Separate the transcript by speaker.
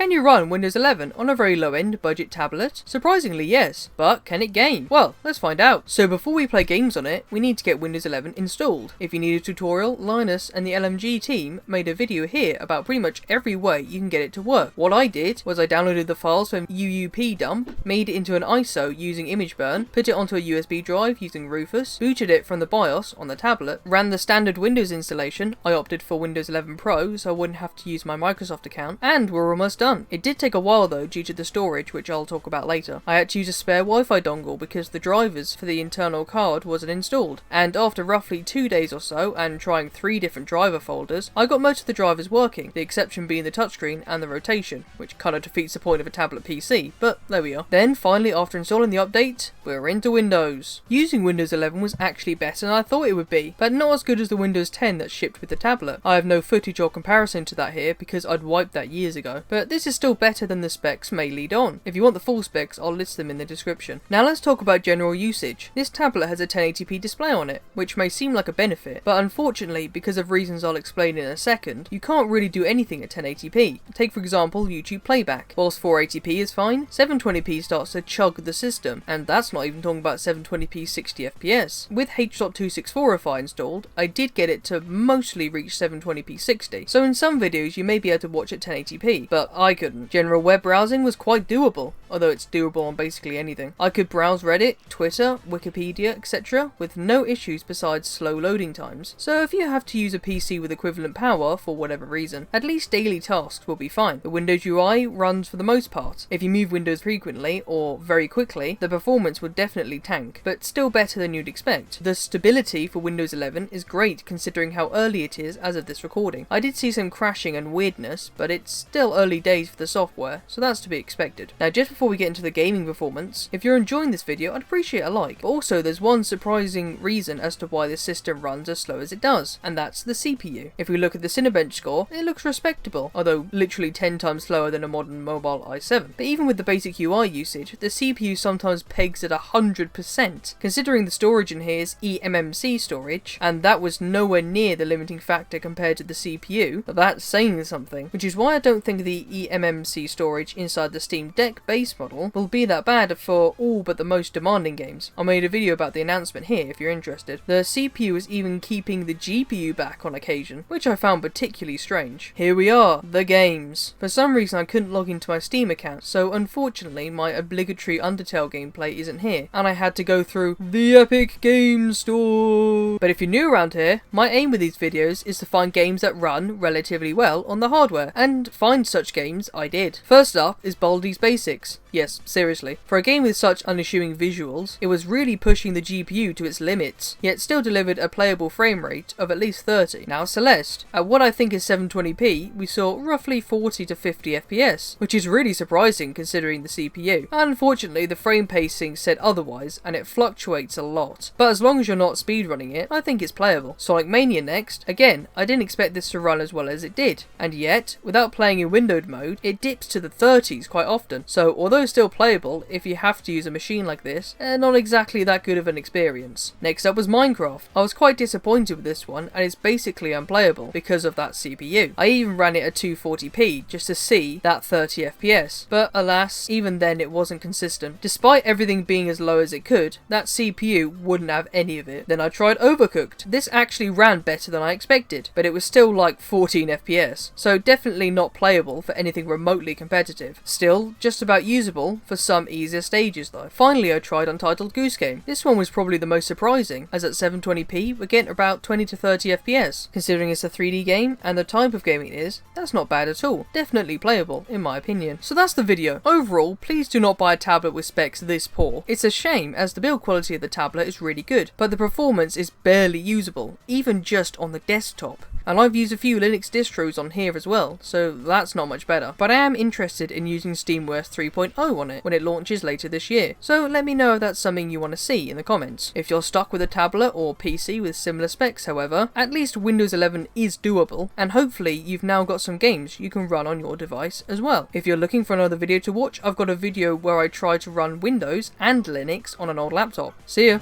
Speaker 1: Can you run Windows 11 on a very low-end budget tablet? Surprisingly, yes. But can it game? Well, let's find out. So before we play games on it, we need to get Windows 11 installed. If you need a tutorial, Linus and the LMG team made a video here about pretty much every way you can get it to work. What I did was I downloaded the files from UUP dump, made it into an ISO using image burn, put it onto a USB drive using Rufus, booted it from the BIOS on the tablet, ran the standard Windows installation. I opted for Windows 11 Pro so I wouldn't have to use my Microsoft account, and we're almost done. It did take a while though due to the storage, which I'll talk about later. I had to use a spare Wi-Fi dongle because the drivers for the internal card wasn't installed, and after roughly 2 days or so and trying 3 different driver folders, I got most of the drivers working, the exception being the touchscreen and the rotation, which kinda defeats the point of a tablet PC, but there we are. Then finally, after installing the update, we're into Windows. Using Windows 11 was actually better than I thought it would be, but not as good as the Windows 10 that shipped with the tablet. I have no footage or comparison to that here because I'd wiped that years ago, but this is still better than the specs may lead on. If you want the full specs, I'll list them in the description. Now let's talk about general usage. This tablet has a 1080p display on it, which may seem like a benefit, but unfortunately, because of reasons I'll explain in a second, you can't really do anything at 1080p. Take for example YouTube playback. Whilst 480p is fine, 720p starts to chug the system, and that's not even talking about 720p 60fps. With H.264 installed, I did get it to mostly reach 720p 60, so in some videos you may be able to watch at 1080p, but I couldn't. General web browsing was quite doable, although it's doable on basically anything. I could browse Reddit, Twitter, Wikipedia, etc. with no issues besides slow loading times. So if you have to use a PC with equivalent power for whatever reason, at least daily tasks will be fine. The Windows UI runs for the most part. If you move Windows frequently or very quickly, the performance would definitely tank, but still better than you'd expect. The stability for Windows 11 is great considering how early it is as of this recording. I did see some crashing and weirdness, but it's still early days for the software, so that's to be expected. Now just before we get into the gaming performance, if you're enjoying this video, I'd appreciate a like. But also there's one surprising reason as to why this system runs as slow as it does, and that's the CPU. If we look at the Cinebench score, it looks respectable, although literally 10 times slower than a modern mobile i7. But even with the basic UI usage, the CPU sometimes pegs at 100%. Considering the storage in here is eMMC storage, and that was nowhere near the limiting factor compared to the CPU, that's saying something, which is why I don't think the eMMC storage inside the Steam Deck base model will be that bad for all but the most demanding games. I made a video about the announcement here if you're interested. The CPU is even keeping the GPU back on occasion, which I found particularly strange. Here we are, the games. For some reason I couldn't log into my Steam account, so unfortunately my obligatory Undertale gameplay isn't here, and I had to go through the Epic Game Store. But if you're new around here, my aim with these videos is to find games that run relatively well on the hardware, and find such games I did. First up is Baldi's Basics. Yes, seriously. For a game with such unassuming visuals, it was really pushing the GPU to its limits, yet still delivered a playable frame rate of at least 30. Now Celeste, at what I think is 720p, we saw roughly 40 to 50 FPS, which is really surprising considering the CPU. Unfortunately, the frame pacing said otherwise, and it fluctuates a lot. But as long as you're not speedrunning it, I think it's playable. Sonic Mania next. Again, I didn't expect this to run as well as it did, and yet, without playing in windowed mode, it dips to the 30s quite often. So although still playable, if you have to use a machine like this, not exactly that good of an experience. Next up was Minecraft. I was quite disappointed with this one, and it's basically unplayable because of that CPU. I even ran it at 240p just to see that 30 FPS, but alas, even then it wasn't consistent. Despite everything being as low as it could, that CPU wouldn't have any of it. Then I tried Overcooked. This actually ran better than I expected, but it was still like 14 FPS, so definitely not playable for anything remotely competitive. Still, just about usable for some easier stages though. Finally I tried Untitled Goose Game. This one was probably the most surprising, as at 720p we're getting about 20 to 30 FPS. Considering it's a 3D game and the type of game it is, that's not bad at all. Definitely playable in my opinion. So that's the video. Overall, please do not buy a tablet with specs this poor. It's a shame as the build quality of the tablet is really good, but the performance is barely usable, even just on the desktop. And I've used a few Linux distros on here as well, so that's not much better. But I am interested in using SteamOS 3.0 on it when it launches later this year, so let me know if that's something you want to see in the comments. If you're stuck with a tablet or PC with similar specs however, at least Windows 11 is doable, and hopefully you've now got some games you can run on your device as well. If you're looking for another video to watch, I've got a video where I try to run Windows and Linux on an old laptop. See ya!